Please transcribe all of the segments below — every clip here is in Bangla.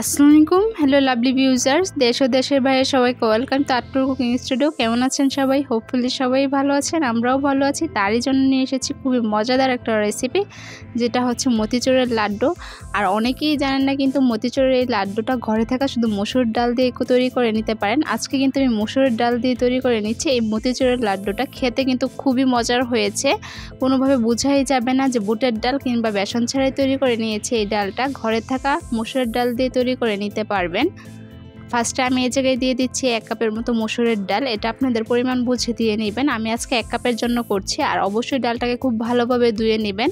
আসসালামু আলাইকুম। হ্যালো লাভলি ভিউজার্স, দেশ ও দেশের বাইরে সবাইকে welcome to Atpur cooking studio. কেমন আছেন সবাই? হোপফুলি সবাই ভালো আছেন, আমরাও ভালো আছি। তারই জন্য নিয়ে এসেছি খুবই মজাদার একটা রেসিপি, যেটা হচ্ছে মতিচুরের লাড্ডু। আর অনেকেই জানেন না কিন্তু মতিচুরের এই লাড্ডুটা ঘরে থাকা শুধু মসুর ডাল দিয়ে তৈরি করে নিতে পারেন। আজকে কিন্তু আমি মসুরের ডাল দিয়ে তৈরি করে নিচ্ছি। এই মতিচুরের লাড্ডুটা খেতে কিন্তু খুবই মজার হয়েছে, কোনোভাবে বোঝাই যাবে না যে বুটের ডাল কিংবা বেসন ছাড়াই তৈরি করে নিয়েছি। এই ডালটা ঘরে থাকা মসুরের ডাল দিয়ে তৈরি করে নিতে পারবেন। ফার্স্টে আমি এই জায়গায় দিয়ে দিচ্ছি 1 কাপের মতো মসুরের ডাল। এটা আপনাদের পরিমাণ বুঝে দিয়ে নেবেন। আমি আজকে 1 কাপের জন্য করছি। আর অবশ্যই ডালটাকে খুব ভালোভাবে ধুয়ে নেবেন।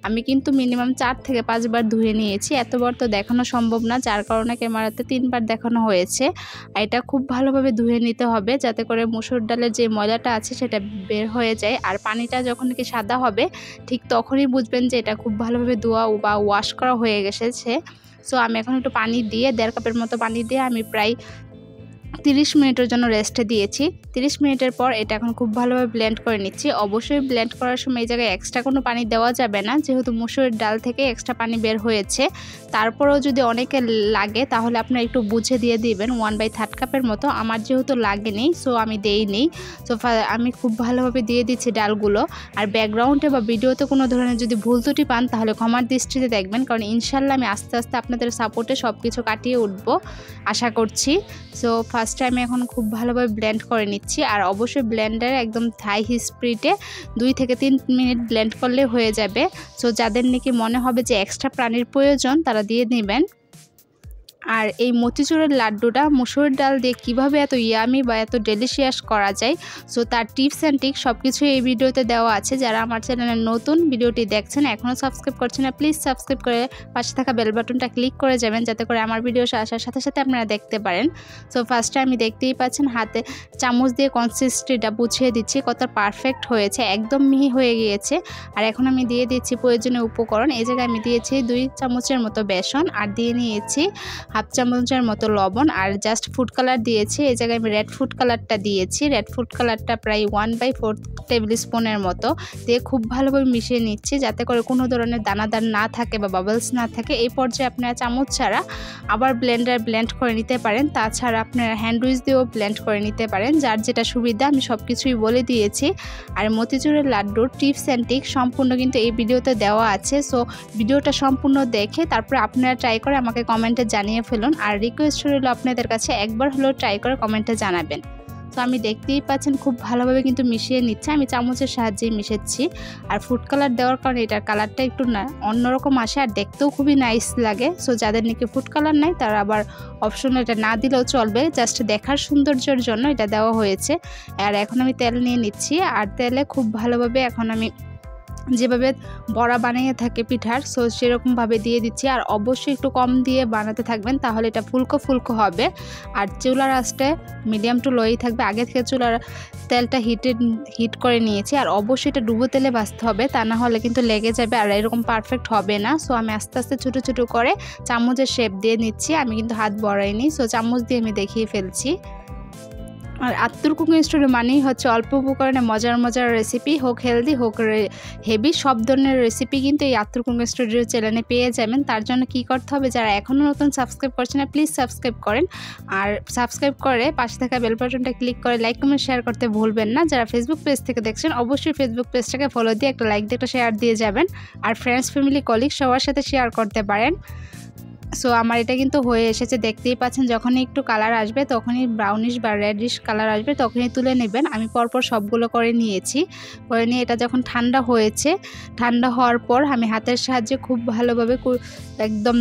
আমি কিন্তু মিনিমাম 4 থেকে 5 বার ধুয়ে নিয়েছি। এতবার তো দেখানো সম্ভব না, যার কারণে ক্যামেরাতে 3 বার দেখানো হয়েছে। আর এটা খুব ভালোভাবে ধুয়ে নিতে হবে, যাতে করে মসুর ডালের যে ময়লাটা আছে সেটা বের হয়ে যায়। আর পানিটা যখন কি সাদা হবে ঠিক তখনই বুঝবেন যে এটা খুব ভালোভাবে ধোয়া বা ওয়াশ করা হয়ে গেছে। সো আমি এখন একটু পানি দিয়ে 1.5 কাপের মতো পানি দিয়ে আমি প্রায় 30 মিনিটের জন্য রেস্টে দিয়েছি। 30 মিনিটের পর এটা এখন খুব ভালোভাবে ব্লেন্ড করে নিচ্ছি। অবশ্যই ব্লেন্ড করার সময় এই জায়গায় এক্সট্রা কোনো পানি দেওয়া যাবে না, যেহেতু মসুরের ডাল থেকে এক্সট্রা পানি বের হয়েছে। তারপরেও যদি অনেকে লাগে তাহলে আপনারা একটু বুঝে দিয়ে দিবেন 1/3 কাপের মতো। আমার যেহেতু লাগেনি সো আমি দেইনি। সো আমি খুব ভালোভাবে দিয়ে দিচ্ছি ডালগুলো। আর ব্যাকগ্রাউন্ডে বা ভিডিওতে কোনো ধরনের যদি ভুল ত্রুটি পান তাহলে ক্ষমার দৃষ্টিতে দেখবেন, কারণ ইনশাল্লাহ আমি আস্তে আস্তে আপনাদের সাপোর্টে সব কিছু কাটিয়ে উঠবো আশা করছি। সো ফার্স্টে আমি এখন খুব ভালোভাবে ব্লেন্ড করে নিচ্ছি। আর অবশ্যই ব্লেন্ডারে একদম হাই স্পিডে 2 থেকে 3 মিনিট ব্লেন্ড করলে হয়ে যাবে। সো যাদের নাকি মনে হবে যে এক্সট্রা পানির প্রয়োজন তারা দিয়ে নেবেন। আর এই মতিচুরের লাড্ডুটা মসুরের ডাল দিয়ে কিভাবে এত ইয়ামি বা এত ডেলিশিয়াস করা যায়, সো তার টিপস অ্যান্ড ট্রিক সব কিছু এই ভিডিওতে দেওয়া আছে। যারা আমার চ্যানেলে নতুন ভিডিওটি দেখছেন, এখনও সাবস্ক্রাইব করছেন না, প্লিজ সাবস্ক্রাইব করে পাশে থাকা বেল বাটনটা ক্লিক করে যাবেন, যাতে করে আমার ভিডিও আসার সাথে সাথে আপনারা দেখতে পারেন। সো ফার্স্টে আমি দেখতেই পাচ্ছেন হাতে চামচ দিয়ে কনসিস্টেন্সিটা বুঝিয়ে দিচ্ছি কত পারফেক্ট হয়েছে, একদম মিহি হয়ে গিয়েছে। আর এখন আমি দিয়ে দিচ্ছি প্রয়োজনীয় উপকরণ। এই জায়গায় আমি দিয়েছি 2 চামচের মতো বেসন, আর দিয়ে নিয়েছি 1/2 চামচের মতো লবণ, আর জাস্ট ফুড কালার দিয়েছি। এই জায়গায় আমি রেড ফুড কালারটা দিয়েছি। রেড ফুড কালারটা প্রায় 1/4 টেবিল স্পুনের মতো দিয়ে খুব ভালোভাবে মিশিয়ে নিচ্ছি, যাতে করে কোনো ধরনের দানাদার না থাকে বা বাবলস না থাকে। এই পর্যায়ে আপনারা চামচ ছাড়া আবার ব্লেন্ড করে নিতে পারেন। তাছাড়া আপনারা হ্যান্ড উইচ দিয়েও ব্লেন্ড করে নিতে পারেন, যার যেটা সুবিধা। আমি সব কিছুই বলে দিয়েছি। আর মতিচুরের লাড্ডুর টিপস অ্যান্ড ট্রিক সম্পূর্ণ কিন্তু এই ভিডিওতে দেওয়া আছে। সো ভিডিওটা সম্পূর্ণ দেখে তারপরে আপনারা ট্রাই করে আমাকে কমেন্টে জানিয়ে ফেলুন। আর রিকোয়েস্ট রইল আপনাদের কাছে একবার হলেও ট্রাই করে কমেন্টে জানাবেন। তো আমি দেখতেই পাচ্ছেন খুব ভালোভাবে কিন্তু মিশিয়ে নিচ্ছে, আমি চামচের সাহায্যেই মিশাচ্ছি। আর ফুড কালার দেওয়ার কারণে এটার কালারটা একটু অন্যরকম আসে, আর দেখতেও খুবই নাইস লাগে। সো যাদের নাকি ফুড কালার নাই তারা আবার অপশন এটা না দিলেও চলবে, জাস্ট দেখার সৌন্দর্যের জন্য এটা দেওয়া হয়েছে। আর এখন আমি তেল নিয়ে নিচ্ছি, আর তেলে খুব ভালোভাবে এখন আমি যেভাবে বড়া বানিয়ে থাকে পিঠার, সো সেরকমভাবে দিয়ে দিচ্ছি। আর অবশ্যই একটু কম দিয়ে বানাতে থাকবেন, তাহলে এটা ফুলকো ফুলকো হবে। আর চুলার আঁচটা মিডিয়াম টু লোই থাকবে। আগে থেকে চুলার তেলটা হিট করে নিয়েছি। আর অবশ্যই এটা ডুবো তেলে ভাজতে হবে, তা না হলে কিন্তু লেগে যাবে আর এরকম পারফেক্ট হবে না। সো আমি আস্তে আস্তে ছোটো ছোটো করে চামচের শেপ দিয়ে নিচ্ছি। আমি কিন্তু হাত বড়াইনি, সো চামচ দিয়ে আমি দেখিয়ে ফেলছি। আর আত্তুর কুকিং স্টুডিও মানেই হচ্ছে অল্প উপকরণে মজার মজার রেসিপি, হোক হেলদি হোক হেভি, সব ধরনের রেসিপি কিন্তু এই আত্তুর কুকিং স্টুডিও চ্যানেলে পেয়ে যাবেন। তার জন্য কি করতে হবে, যারা এখনও নতুন সাবস্ক্রাইব করছেন না প্লিজ সাবস্ক্রাইব করেন। আর সাবস্ক্রাইব করে পাশে থাকা বেল বাটনটা ক্লিক করে লাইক কমেন্ট শেয়ার করতে ভুলবেন না। যারা ফেসবুক পেজ থেকে দেখছেন অবশ্যই ফেসবুক পেজটাকে ফলো দিয়ে একটা লাইক দিয়ে একটা শেয়ার দিয়ে যাবেন। আর ফ্রেন্ডস ফ্যামিলি কলিগ সবার সাথে শেয়ার করতে পারেন। সো আমার এটা কিন্তু হয়ে এসেছে, দেখতেই পাচ্ছেন। যখনই একটু কালার আসবে, তখনই ব্রাউনিশ বা রেডিশ কালার আসবে, তখনই তুলে নেবেন। আমি পরপর সবগুলো করে নিয়েছি। করে নিয়ে এটা যখন ঠান্ডা হয়েছে, ঠান্ডা হওয়ার পর আমি হাতের সাহায্যে খুব ভালোভাবে একদম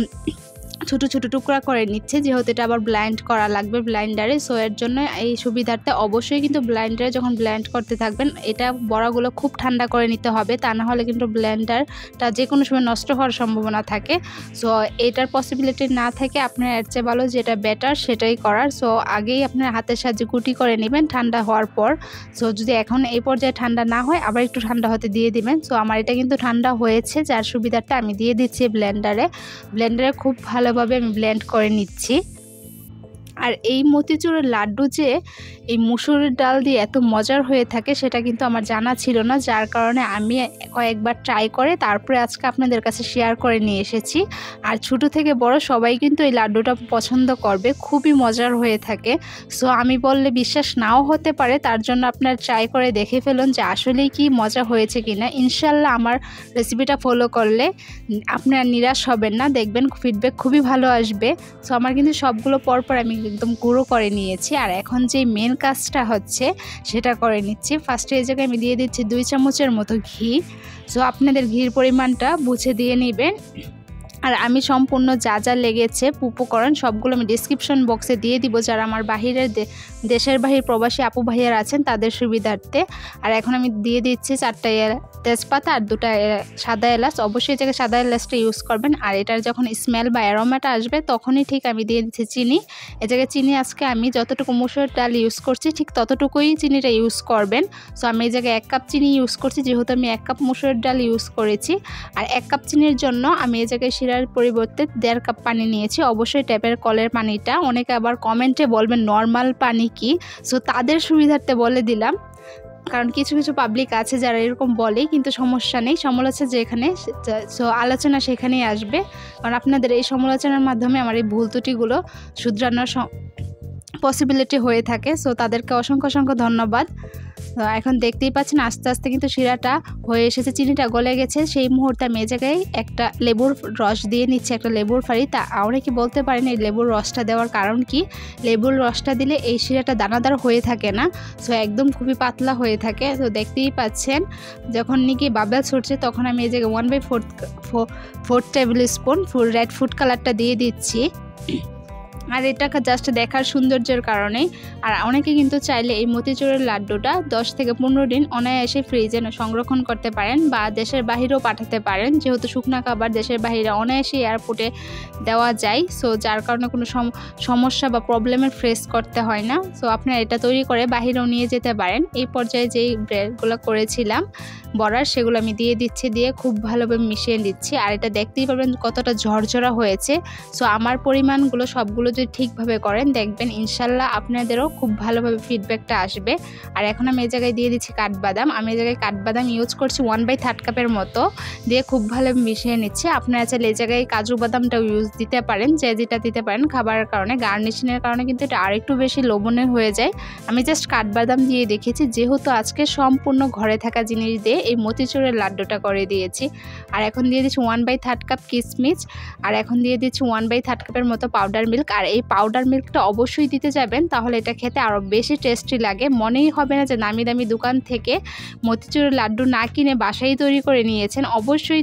ছোটো ছোটো টুকরা করে নিচ্ছে, যেহেতু এটা আবার ব্লেন্ড করা লাগবে ব্লেন্ডারে। সো এর জন্য এই সুবিধার্থে অবশ্যই কিন্তু ব্লেন্ডারে যখন ব্লেন্ড করতে থাকবেন এটা বড়াগুলো খুব ঠান্ডা করে নিতে হবে, তা না হলে কিন্তু ব্লেন্ডারটা যে কোনো সময় নষ্ট হওয়ার সম্ভাবনা থাকে। সো এটার পসিবিলিটি না থাকে আপনার এর চেয়ে ভালো যেটা বেটার সেটাই করার। সো আগেই আপনার হাতের সাহায্যে কুটি করে নেবেন ঠান্ডা হওয়ার পর। সো যদি এখন এই পর্যায়ে ঠান্ডা না হয় আবার একটু ঠান্ডা হতে দিয়ে দিবেন। সো আমার এটা কিন্তু ঠান্ডা হয়েছে, যার সুবিধাটা আমি দিয়ে দিচ্ছি ব্লেন্ডারে খুব ভালোভাবে আমি ব্লেন্ড করে নিচ্ছি। আর এই মতিচুরের লাড্ডু যে এই মুসুরের ডাল দিয়ে এত মজার হয়ে থাকে সেটা কিন্তু আমার জানা ছিল না, যার কারণে আমি কয়েকবার ট্রাই করে তারপরে আজকে আপনাদের কাছে শেয়ার করে নিয়ে এসেছি। আর ছোট থেকে বড় সবাই কিন্তু এই লাড্ডুটা পছন্দ করবে, খুবই মজার হয়ে থাকে। সো আমি বললে বিশ্বাস নাও হতে পারে, তার জন্য আপনার ট্রাই করে দেখে ফেলুন যে আসলেই কি মজা হয়েছে কিনা। ইনশাল্লাহ আমার রেসিপিটা ফলো করলে আপনারা নিরাশ হবেন না, দেখবেন ফিডব্যাক খুবই ভালো আসবে। সো আমার কিন্তু সবগুলো পরপর আমি একদম গুঁড়ো করে নিয়েছি। আর এখন যে মেন কাজটা হচ্ছে সেটা করে নিচ্ছি। ফার্স্টে এই জায়গায় আমি দিয়ে দিচ্ছি 2 চামচের মতো ঘি। সো আপনাদের ঘির পরিমাণটা বুঝে দিয়ে নেবেন। আর আমি সম্পূর্ণ যা যা লেগেছে উপকরণ সবগুলো আমি ডিসক্রিপশন বক্সে দিয়ে দিব, যারা আমার বাহিরের দেশের বাহির প্রবাসী আপু ভাইয়ারা আছেন তাদের সুবিধার্থে। আর এখন আমি দিয়ে দিচ্ছি 4টা তেজপাতা আর 2টা সাদা এলাচ। অবশ্যই জায়গায় সাদা এলাচটা ইউজ করবেন। আর এটার যখন স্মেল বা অ্যারোমাটা আসবে তখনই ঠিক আমি দিয়ে দিচ্ছি চিনি। এ জায়গায় চিনি আজকে আমি যতটুকু মুসুরের ডাল ইউজ করছি ঠিক ততটুকুই চিনিটা ইউজ করবেন। সো আমি এই জায়গায় 1 কাপ চিনি ইউজ করছি, যেহেতু আমি 1 কাপ মুসুরের ডাল ইউজ করেছি। আর 1 কাপ চিনির জন্য আমি এই জায়গায় শিরার পরিবর্তে 1.5 কাপ পানি নিয়েছি। অবশ্যই ট্যাপের কলের পানিটা। অনেকে আবার কমেন্টে বলবেন নর্মাল পানি কি, সো তাদের সুবিধার্থে বলে দিলাম, কারণ কিছু কিছু পাবলিক আছে যারা এরকম বলে, কিন্তু সমস্যা নেই, সমালোচনা যেখানে সো আলোচনা সেখানেই আসবে। কারণ আপনাদের এই সমালোচনার মাধ্যমে আমার এই ভুল ত্রুটিগুলো শুধরানোর পসিবিলিটি হয়ে থাকে। সো তাদেরকে অসংখ্য অসংখ্য ধন্যবাদ। এখন দেখতেই পাচ্ছেন আস্তে আস্তে কিন্তু শিরাটা হয়ে এসেছে, চিনিটা গলে গেছে। সেই মুহূর্তে আমি এই জায়গায় একটা লেবুর রস দিয়ে নিচ্ছি, একটা লেবুর ফাড়ি। তা অনেকে বলতে পারেন এই লেবুর রসটা দেওয়ার কারণ কি। লেবুর রসটা দিলে এই শিরাটা দানাদার হয়ে থাকে না, সো একদম খুবই পাতলা হয়ে থাকে। তো দেখতেই পাচ্ছেন যখন নাকি বাবল ছুটছে তখন আমি এই জায়গায় 1/4 টেবিল স্পুন রেড ফুড কালারটা দিয়ে দিচ্ছি। আর এটাকে জাস্ট দেখার সৌন্দর্যের কারণেই। আর অনেকে কিন্তু চাইলে এই মতিচুরের লাড্ডুটা 10 থেকে 15 দিন অনায়াসে ফ্রিজে সংরক্ষণ করতে পারেন বা দেশের বাহিরেও পাঠাতে পারেন, যেহেতু শুকনা খাবার দেশের বাহিরে অনায়াসে এয়ারপোর্টে দেওয়া যায়। সো যার কারণে কোনো সমস্যা বা প্রবলেমের ফেস করতে হয় না। সো আপনারা এটা তৈরি করে বাহিরেও নিয়ে যেতে পারেন। এই পর্যায়ে যেই ব্রেডগুলো করেছিলাম বড়ার সেগুলো আমি দিয়ে দিচ্ছি, দিয়ে খুব ভালোভাবে মিশিয়ে দিচ্ছি। আর এটা দেখতেই পারবেন কতটা ঝরঝরা হয়েছে। সো আমার পরিমাণগুলো সবগুলো যদি ঠিকভাবে করেন দেখবেন ইনশাল্লাহ আপনাদেরও খুব ভালোভাবে ফিডব্যাকটা আসবে। আর এখন আমি এই জায়গায় দিয়ে দিচ্ছি কাঠবাদাম। আমি এই জায়গায় কাঠবাদাম ইউজ করছি 1/3 কাপের মতো, দিয়ে খুব ভালো মিশিয়ে নিচ্ছি। আপনারা চাইলে এই জায়গায় কাজু বাদামটাও ইউজ দিতে পারেন, যে যেটা দিতে পারেন খাবারের কারণে, গার্নিশিংয়ের কারণে কিন্তু এটা আরেকটু বেশি লোভনীয় হয়ে যায়। আমি জাস্ট কাঠবাদাম দিয়ে দেখেছি, যেহেতু আজকে সম্পূর্ণ ঘরে থাকা জিনিস দিয়ে এই মতিচুরের লাড্ডুটা করে দিয়েছি। আর এখন দিয়ে দিচ্ছি 1/3 কাপ কিশমিশ। আর এখন দিয়ে দিচ্ছি 1/3 কাপের মতো পাউডার মিল্ক। আর এই পাউডার মিল্কটা অবশ্যই দিতে যাবেন, তাহলে এটা খেতে আরও বেশি টেস্টি লাগে। মনেই হবে না যে নামি দামি দোকান থেকে মতিচুরের লাড্ডু না কিনে বাসায় তৈরি করে নিয়েছেন। অবশ্যই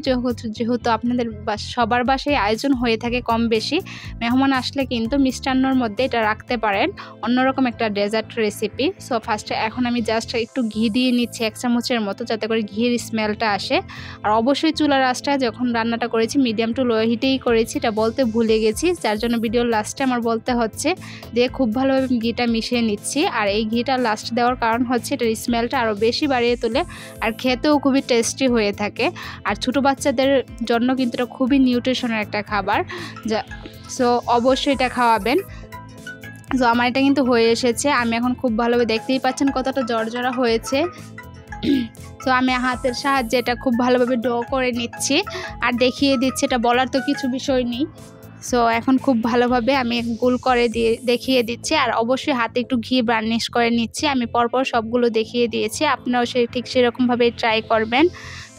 যেহেতু আপনাদের সবার বাসায় আয়োজন হয়ে থাকে কম বেশি, মেহমান আসলে কিন্তু মিষ্টান্নর মধ্যে এটা রাখতে পারেন, অন্যরকম একটা ডেজার্ট রেসিপি। সো ফার্স্টে এখন আমি জাস্ট একটু ঘি দিয়ে নিচ্ছি 1 চামচের মতো, যাতে করে ঘির স্মেলটা আসে। আর অবশ্যই চুলার আঁচটা যখন রান্নাটা করেছি মিডিয়াম টু লো হিটেই করেছি, এটা বলতে ভুলে গেছি, যার জন্য ভিডিওর লাস্টে আমার বলতে হচ্ছে। দিয়ে খুব ভালোভাবে ঘিটা মিশিয়ে নিচ্ছি। আর এই ঘিটা লাস্ট দেওয়ার কারণ হচ্ছে এটার স্মেলটা আরও বেশি বাড়িয়ে তোলে আর খেতেও খুবই টেস্টি হয়ে থাকে। আর ছোটো বাচ্চাদের জন্য কিন্তু এটা খুবই নিউট্রিশনের একটা খাবার, যা সো অবশ্যই এটা খাওয়াবেন। তো আমার এটা কিন্তু হয়ে এসেছে। আমি এখন খুব ভালোভাবে দেখতেই পাচ্ছেন কতটা জর্জরা হয়েছে। তো আমি হাতের সাহায্যে এটা খুব ভালোভাবে ডো করে নিচ্ছি আর দেখিয়ে দিচ্ছি, এটা বলার তো কিছু বিষয় নেই। সো এখন খুব ভালোভাবে আমি গোল করে দিয়ে দেখিয়ে দিচ্ছি। আর অবশ্যই হাতে একটু ঘি বার্নিশ করে নিচ্ছি। আমি পরপর সবগুলো দেখিয়ে দিয়েছি, আপনারাও ঠিক সেরকমভাবেই ট্রাই করবেন।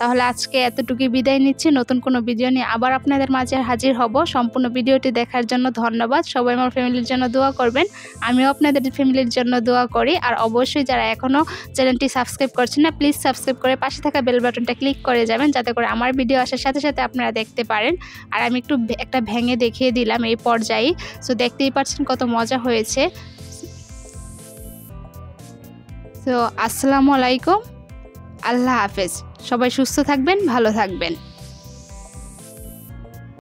তাহলে আজকে এতটুকুই বিদায় নিচ্ছি। নতুন কোনো ভিডিও নিয়ে আবার আপনাদের মাঝে হাজির হব। সম্পূর্ণ ভিডিওটি দেখার জন্য ধন্যবাদ। সবাই আমার ফ্যামিলির জন্য দোয়া করবেন, আমিও আপনাদের ফ্যামিলির জন্য দোয়া করি। আর অবশ্যই যারা এখনও চ্যানেলটি সাবস্ক্রাইব করছেন না, প্লিজ সাবস্ক্রাইব করে পাশে থাকা বেল বাটনটা ক্লিক করে যাবেন, যাতে করে আমার ভিডিও আসার সাথে সাথে আপনারা দেখতে পারেন। আর আমি একটু একটা ভেঙে দেখিয়ে দিলাম এই পর্যায়ে। সো দেখতেই পাচ্ছেন কত মজা হয়েছে। তো আসসালামু আলাইকুম, আল্লাহ হাফেজ। সবাই সুস্থ থাকবেন, ভালো থাকবেন।